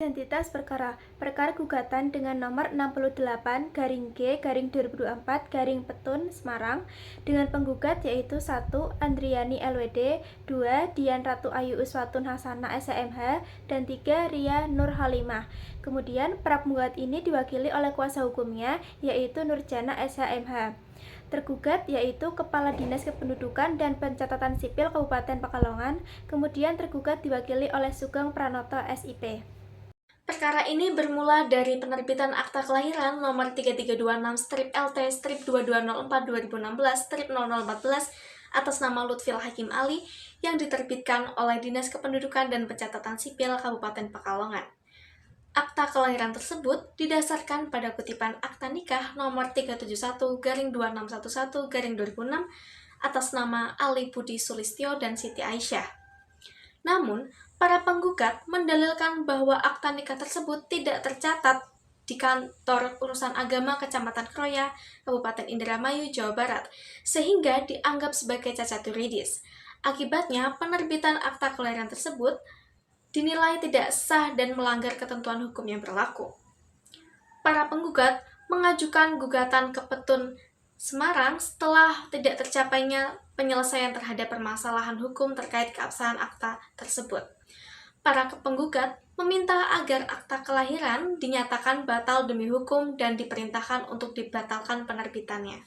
Identitas perkara. Perkara gugatan dengan nomor 68-G-2024-Petun Semarang dengan penggugat yaitu 1. Andriani LWD, 2. Dian Ratu Ayu Uswatun Hasanah SMH, dan 3. Ria Nur Halimah. Kemudian para penggugat ini diwakili oleh kuasa hukumnya yaitu Nurjana SHMH. Tergugat yaitu Kepala Dinas Kependudukan dan Pencatatan Sipil Kabupaten Pekalongan. Kemudian tergugat diwakili oleh Sugeng Pranoto SIP. Perkara ini bermula dari penerbitan Akta Kelahiran nomor 3326-LT-2204-2016-0014 atas nama Lutfil Hakim Ali yang diterbitkan oleh Dinas Kependudukan dan Pencatatan Sipil Kabupaten Pekalongan. Akta kelahiran tersebut didasarkan pada kutipan Akta Nikah nomor 371-2611-2006 atas nama Ali Budi Sulistyo dan Siti Aisyah. Namun, para penggugat mendalilkan bahwa akta nikah tersebut tidak tercatat di Kantor Urusan Agama Kecamatan Kroya, Kabupaten Indramayu, Jawa Barat, sehingga dianggap sebagai cacat yuridis. Akibatnya, penerbitan akta kelahiran tersebut dinilai tidak sah dan melanggar ketentuan hukum yang berlaku. Para penggugat mengajukan gugatan ke Petun Semarang setelah tidak tercapainya penyelesaian terhadap permasalahan hukum terkait keabsahan akta tersebut. Para penggugat meminta agar akta kelahiran dinyatakan batal demi hukum dan diperintahkan untuk dibatalkan penerbitannya.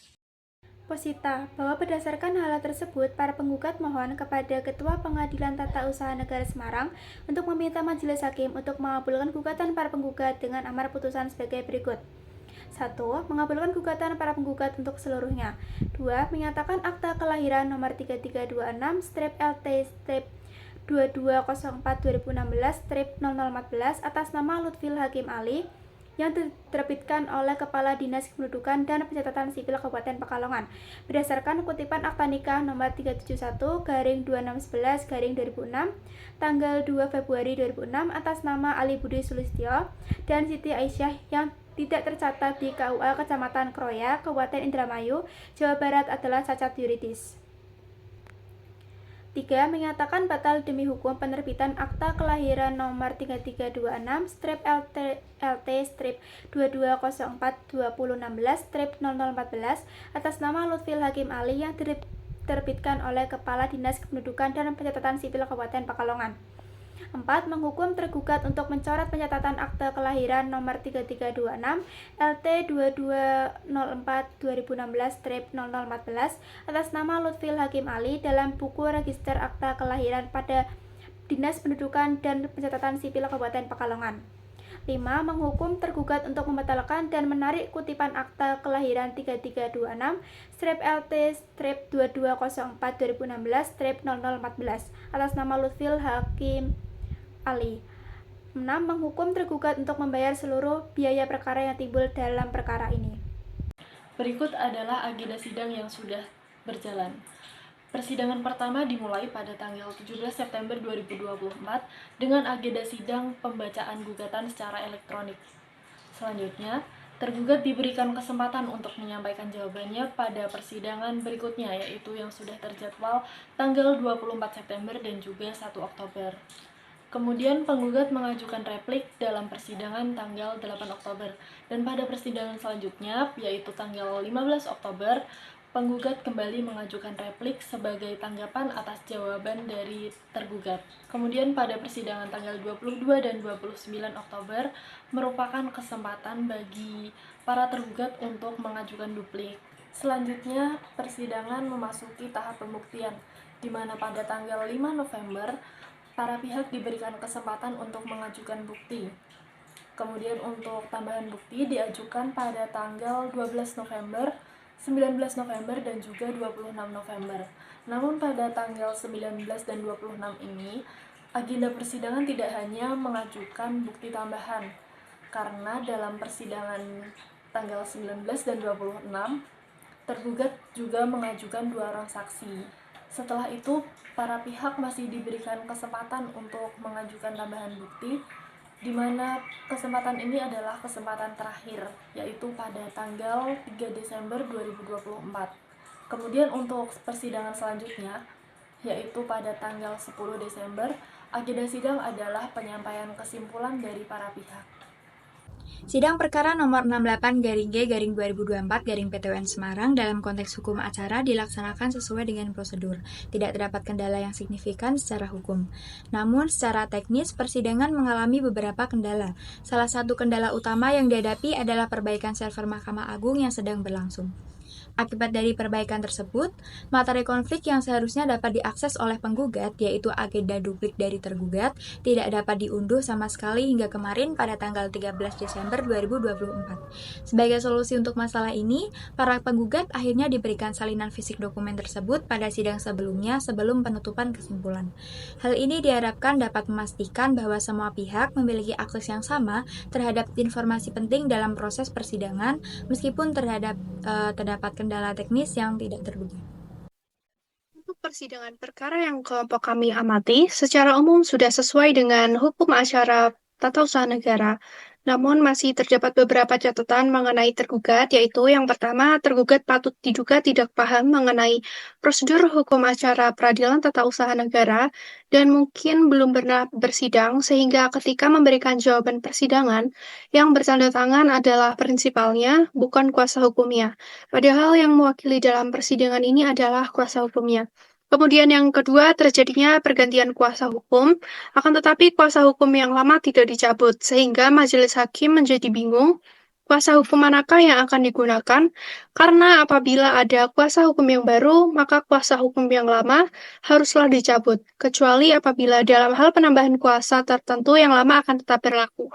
Posita, bahwa berdasarkan hal tersebut, para penggugat mohon kepada Ketua Pengadilan Tata Usaha Negara Semarang untuk meminta Majelis Hakim untuk mengabulkan gugatan para penggugat dengan amar putusan sebagai berikut. 1. Mengabulkan gugatan para penggugat untuk seluruhnya. 2. Menyatakan akta kelahiran nomor 3326-LT-2204-2016-0014 atas nama Lutfil Hakim Ali yang diterbitkan oleh Kepala Dinas Kependudukan dan Pencatatan Sipil Kabupaten Pekalongan berdasarkan kutipan Akta Nikah nomor 371-2611-2006 tanggal 2 Februari 2006 atas nama Ali Budi Sulistyo dan Siti Aisyah yang tidak tercatat di KUA Kecamatan Kroya, Kabupaten Indramayu, Jawa Barat adalah cacat yuridis. 3. Menyatakan batal demi hukum penerbitan Akta Kelahiran nomor 3326-LT-2204-2016-0014 atas nama Lutfil Hakim Ali yang diterbitkan oleh Kepala Dinas Kependudukan dan Pencatatan Sipil Kabupaten Pekalongan. 4. Menghukum tergugat untuk mencoret pencatatan akte kelahiran nomor 3326 LT-2204-2016-0014 atas nama Lutfil Hakim Ali dalam buku register akta kelahiran pada Dinas Pendudukan dan Pencatatan Sipil Kabupaten Pekalongan. 5. Menghukum tergugat untuk membatalkan dan menarik kutipan akta kelahiran 3326-LT-2204-2016-0014 atas nama Lutfil Hakim Ali. 6. Menghukum tergugat untuk membayar seluruh biaya perkara yang timbul dalam perkara ini. Berikut adalah agenda sidang yang sudah berjalan. Persidangan pertama dimulai pada tanggal 17 September 2024 dengan agenda sidang pembacaan gugatan secara elektronik. Selanjutnya, tergugat diberikan kesempatan untuk menyampaikan jawabannya pada persidangan berikutnya, yaitu yang sudah terjadwal tanggal 24 September dan juga 1 Oktober. Kemudian penggugat mengajukan replik dalam persidangan tanggal 8 Oktober. Dan pada persidangan selanjutnya, yaitu tanggal 15 Oktober, penggugat kembali mengajukan replik sebagai tanggapan atas jawaban dari tergugat. Kemudian pada persidangan tanggal 22 dan 29 Oktober merupakan kesempatan bagi para tergugat untuk mengajukan duplik. Selanjutnya, persidangan memasuki tahap pembuktian, di mana pada tanggal 5 November, para pihak diberikan kesempatan untuk mengajukan bukti. Kemudian untuk tambahan bukti diajukan pada tanggal 12 November, 19 November, dan juga 26 November. Namun pada tanggal 19 dan 26 ini, agenda persidangan tidak hanya mengajukan bukti tambahan, karena dalam persidangan tanggal 19 dan 26, tergugat juga mengajukan 2 orang saksi. Setelah itu, para pihak masih diberikan kesempatan untuk mengajukan tambahan bukti, di mana kesempatan ini adalah kesempatan terakhir, yaitu pada tanggal 3 Desember 2024. Kemudian untuk persidangan selanjutnya, yaitu pada tanggal 10 Desember, Agenda sidang adalah penyampaian kesimpulan dari para pihak. Sidang perkara nomor 68-G-2024-PTUN Semarang dalam konteks hukum acara dilaksanakan sesuai dengan prosedur. Tidak terdapat kendala yang signifikan secara hukum. Namun, secara teknis, persidangan mengalami beberapa kendala. Salah satu kendala utama yang dihadapi adalah perbaikan server Mahkamah Agung yang sedang berlangsung. Akibat dari perbaikan tersebut, materi konflik yang seharusnya dapat diakses oleh penggugat, yaitu agenda duplik dari tergugat, tidak dapat diunduh sama sekali hingga kemarin pada tanggal 13 Desember 2024. Sebagai solusi untuk masalah ini, para penggugat akhirnya diberikan salinan fisik dokumen tersebut pada sidang sebelumnya sebelum penutupan kesimpulan. Hal ini diharapkan dapat memastikan bahwa semua pihak memiliki akses yang sama terhadap informasi penting dalam proses persidangan, meskipun terdapat kendala teknis yang tidak terduga. Untuk persidangan perkara yang kelompok kami amati, secara umum sudah sesuai dengan hukum acara tata usaha negara. Namun masih terdapat beberapa catatan mengenai tergugat, yaitu yang pertama, tergugat patut diduga tidak paham mengenai prosedur hukum acara peradilan tata usaha negara dan mungkin belum pernah bersidang, sehingga ketika memberikan jawaban persidangan, yang bertanda tangan adalah prinsipalnya, bukan kuasa hukumnya. Padahal yang mewakili dalam persidangan ini adalah kuasa hukumnya. Kemudian yang kedua, terjadinya pergantian kuasa hukum, akan tetapi kuasa hukum yang lama tidak dicabut, sehingga majelis hakim menjadi bingung kuasa hukum manakah yang akan digunakan, karena apabila ada kuasa hukum yang baru, maka kuasa hukum yang lama haruslah dicabut, kecuali apabila dalam hal penambahan kuasa tertentu yang lama akan tetap berlaku.